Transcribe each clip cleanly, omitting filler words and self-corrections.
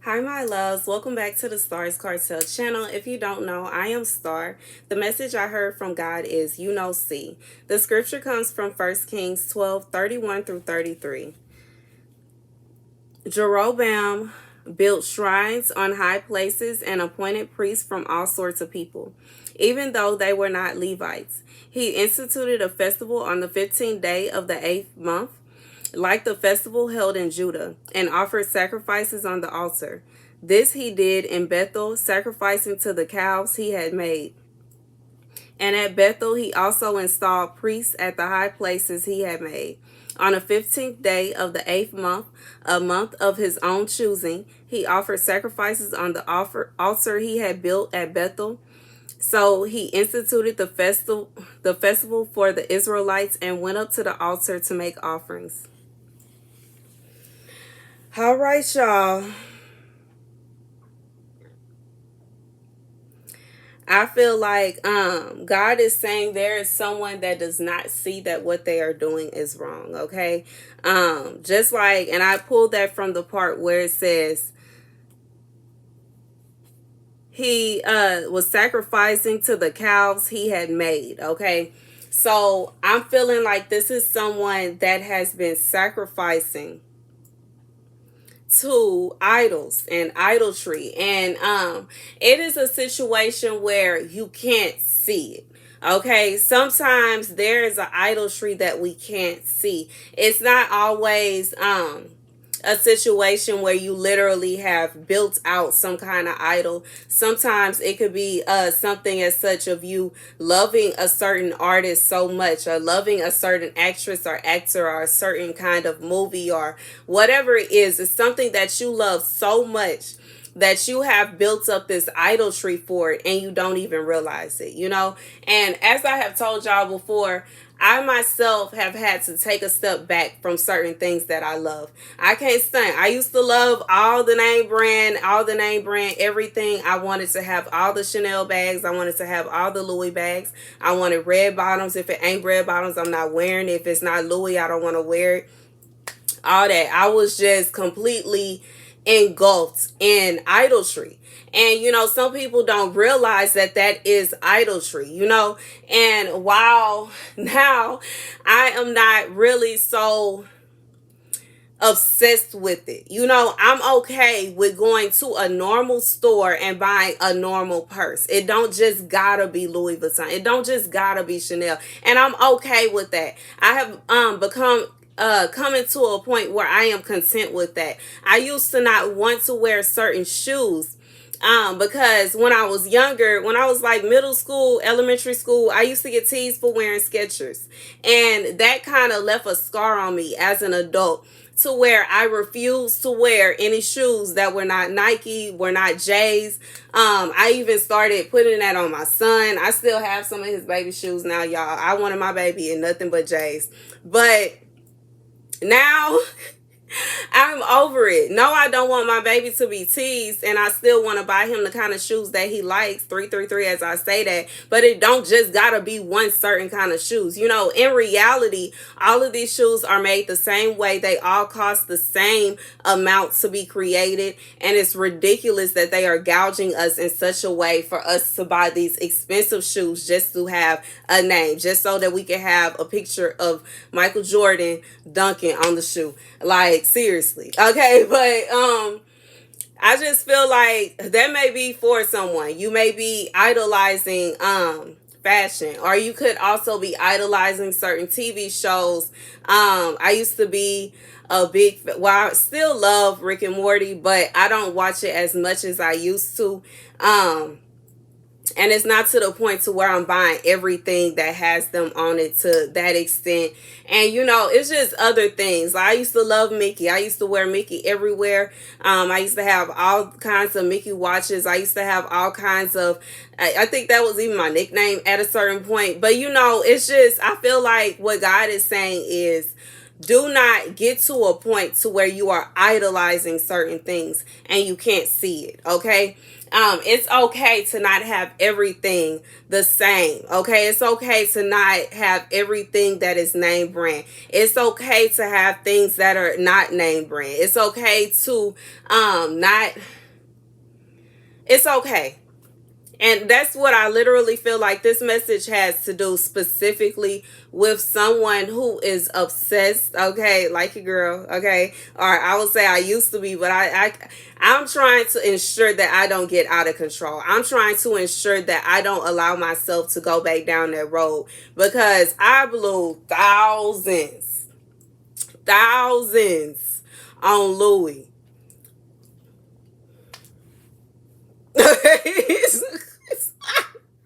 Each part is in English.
Hi, my loves. Welcome back to the Starscartel channel. If you don't know, I am Star. The message I heard from God is, see. The scripture comes from 1 Kings 12:31 through 33. Jeroboam built shrines on high places and appointed priests from all sorts of people, even though they were not Levites. He instituted a festival on the 15th day of the 8th month, like the festival held in Judah, and offered sacrifices on the altar. This he did in Bethel, sacrificing to the calves he had made. And at Bethel he also installed priests at the high places he had made. On the 15th day of the 8th month, a month of his own choosing, he offered sacrifices on the altar he had built at Bethel. So he instituted the festival for the Israelites and went up to the altar to make offerings. All right, y'all. I feel like God is saying there is someone that does not see that what they are doing is wrong, okay? Just like, and I pulled that from the part where it says he was sacrificing to the calves he had made, okay? So I'm feeling like this is someone that has been sacrificing to idols and idolatry, and it is a situation where you can't see it. Okay, sometimes there is an idolatry that we can't see. It's not always a situation where you literally have built out some kind of idol. Sometimes it could be something as such of you loving a certain artist so much, or loving a certain actress or actor, or a certain kind of movie, or whatever it is. It's something that you love so much that you have built up this idolatry for it and you don't even realize it, And as I have told y'all before, I myself have had to take a step back from certain things that I love. I can't stand. I used to love all the name brand, everything. I wanted to have all the Chanel bags. I wanted to have all the Louis bags. I wanted red bottoms. If it ain't red bottoms, I'm not wearing it. If it's not Louis, I don't want to wear it. All that. I was just completely engulfed in idolatry. And some people don't realize that that is idolatry, and while now I am not really so obsessed with it, I'm okay with going to a normal store and buying a normal purse. It don't just gotta be Louis Vuitton. It don't just gotta be Chanel, and I'm okay with that. I have become coming to a point where I am content with that. I used to not want to wear certain shoes because when I was younger, when I was like middle school, elementary school, I used to get teased for wearing Skechers, and that kind of left a scar on me as an adult, to where I refused to wear any shoes that were not Nike, were not J's. I even started putting that on my son. I still have some of his baby shoes now, y'all. I wanted my baby in nothing but J's, but now I'm over it. No, I don't want my baby to be teased, and I still want to buy him the kind of shoes that he likes, 333 as I say that, but it don't just gotta be one certain kind of shoes. In reality, all of these shoes are made the same way. They all cost the same amount to be created, and it's ridiculous that they are gouging us in such a way for us to buy these expensive shoes just to have a name, just so that we can have a picture of Michael Jordan dunking on the shoe. Like, seriously. Okay, but I just feel like that may be for someone. You may be idolizing fashion, or you could also be idolizing certain TV shows. I used to be I still love Rick and Morty, but I don't watch it as much as I used to. And it's not to the point to where I'm buying everything that has them on it to that extent. And, it's just other things. Like, I used to love Mickey. I used to wear Mickey everywhere. I used to have all kinds of Mickey watches. I used to have all kinds of, I think that was even my nickname at a certain point. But, it's just, I feel like what God is saying is, Do not get to a point to where you are idolizing certain things and you can't see it. Okay. It's okay to not have everything the same. Okay. It's okay to not have everything that is name brand. It's okay to have things that are not name brand. It's okay to not it's okay. And that's what I literally feel like this message has to do specifically with someone who is obsessed, okay, like your girl, okay? Or I would say I used to be, but I'm trying to ensure that I don't get out of control. I'm trying to ensure that I don't allow myself to go back down that road because I blew thousands on Louis.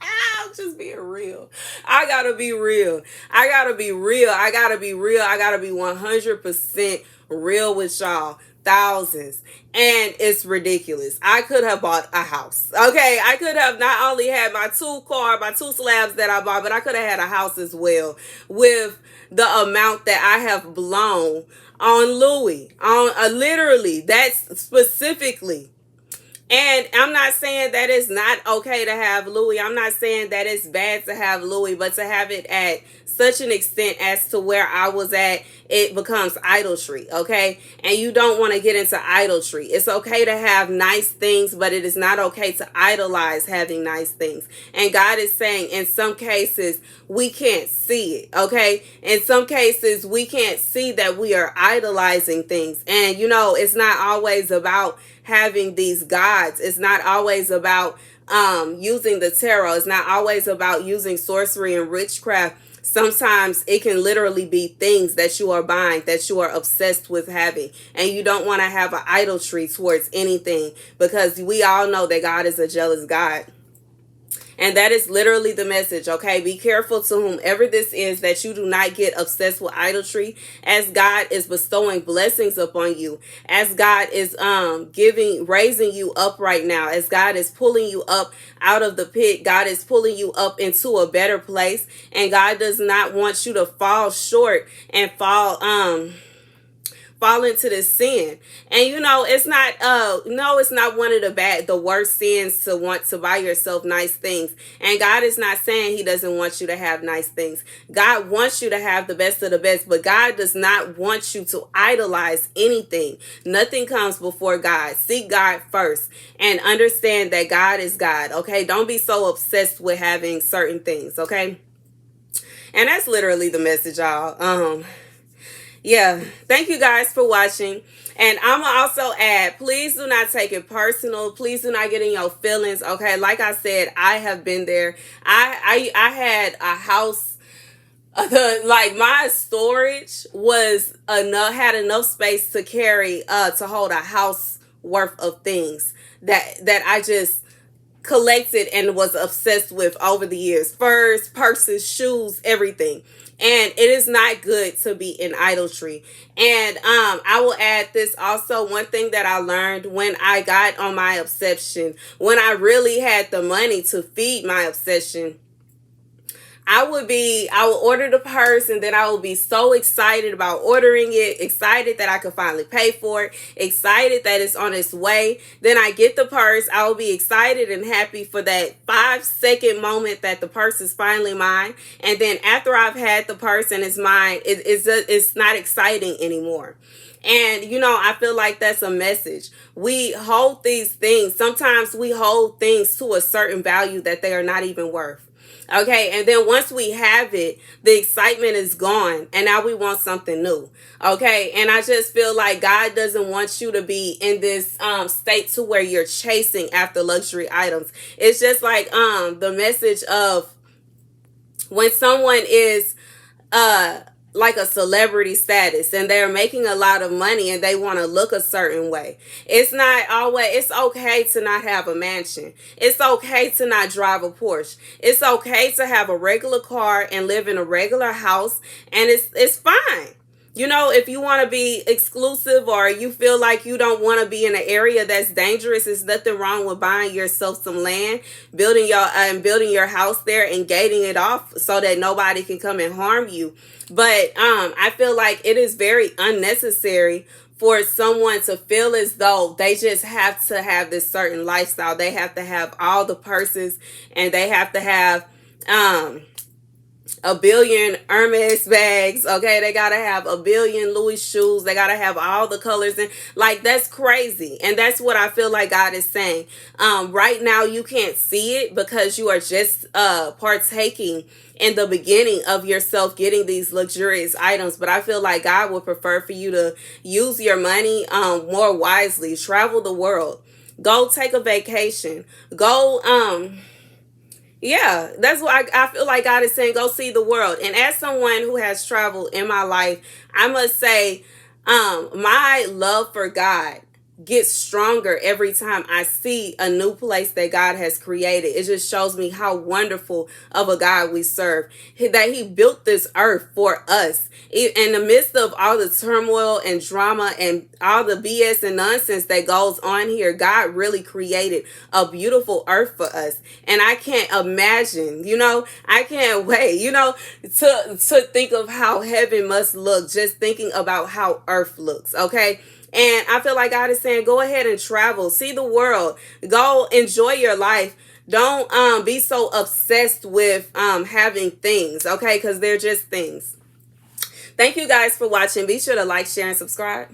I'm just being real. I gotta be real. I gotta be real. I gotta be real. I gotta be 100% real with y'all. Thousands. And it's ridiculous. I could have bought a house. Okay. I could have not only had my my two slabs that I bought, but I could have had a house as well with the amount that I have blown on Louis. On literally, that's specifically. And I'm not saying that it's not okay to have Louis. I'm not saying that it's bad to have Louis, but to have it at such an extent as to where I was at, it becomes idolatry, okay? And you don't want to get into idolatry. It's okay to have nice things, but it is not okay to idolize having nice things. And God is saying in some cases, we can't see it, okay? In some cases, we can't see that we are idolizing things. And, you know, it's not always about having these gods. It's not always about using the tarot. It's not always about using sorcery and witchcraft. Sometimes it can literally be things that you are buying, that you are obsessed with having, and you don't want to have an idolatry towards anything, because we all know that God is a jealous God. And that is literally the message, okay? Be careful to whomever this is that you do not get obsessed with idolatry, as God is bestowing blessings upon you, as God is raising you up right now, as God is pulling you up out of the pit. God is pulling you up into a better place, and God does not want you to fall short and fall into this sin. And you know, it's not it's not one of the worst sins to want to buy yourself nice things. And God is not saying he doesn't want you to have nice things. God wants you to have the best of the best, but God does not want you to idolize anything. Nothing comes before God. Seek God first and understand that God is God, okay? Don't be so obsessed with having certain things, okay? And that's literally the message, y'all. Yeah, thank you guys for watching. And I'm going to also add, please do not take it personal. Please do not get in your feelings, okay? Like I said, I have been there. I had a house, like my storage had enough space to carry, to hold a house worth of things that I just collected and was obsessed with over the years. Furs, purses, shoes, everything. And it is not good to be in idolatry. And I will add this also. One thing that I learned when I got on my obsession, when I really had the money to feed my obsession, I would order the purse, and then I would be so excited about ordering it, excited that I could finally pay for it, excited that it's on its way. Then I get the purse. I will be excited and happy for that 5-second moment that the purse is finally mine. And then after I've had the purse and it's mine, it's not exciting anymore. And, you know, I feel like that's a message. We hold these things. Sometimes we hold things to a certain value that they are not even worth. Okay, and then once we have it, the excitement is gone, and now we want something new. Okay, and I just feel like God doesn't want you to be in this state to where you're chasing after luxury items. It's just like the message of when someone is like a celebrity status and they're making a lot of money and they want to look a certain way. It's okay to not have a mansion. It's okay to not drive a Porsche. It's okay to have a regular car and live in a regular house, and it's fine. You know, if you want to be exclusive or you feel like you don't want to be in an area that's dangerous, there's nothing wrong with buying yourself some land, building your house there and gating it off so that nobody can come and harm you. But I feel like it is very unnecessary for someone to feel as though they just have to have this certain lifestyle. They have to have all the purses, and they have to have a billion Hermes bags. Okay, they gotta have a billion Louis shoes. They gotta have all the colors, and like, that's crazy. And that's what I feel like God is saying. Right now you can't see it because you are just partaking in the beginning of yourself getting these luxurious items. But I feel like God would prefer for you to use your money more wisely. Travel the world. Go take a vacation. Go yeah, that's what I feel like God is saying. Go see the world. And as someone who has traveled in my life, I must say, my love for God gets stronger every time I see a new place that God has created. It just shows me how wonderful of a God we serve. That He built this earth for us. In the midst of all the turmoil and drama and all the BS and nonsense that goes on here, God really created a beautiful earth for us. And I can't imagine, I can't wait, to think of how heaven must look, just thinking about how earth looks, okay? And I feel like God is saying, go ahead and travel, see the world, go enjoy your life. Don't be so obsessed with having things, okay? Because they're just things. Thank you guys for watching. Be sure to like, share, and subscribe.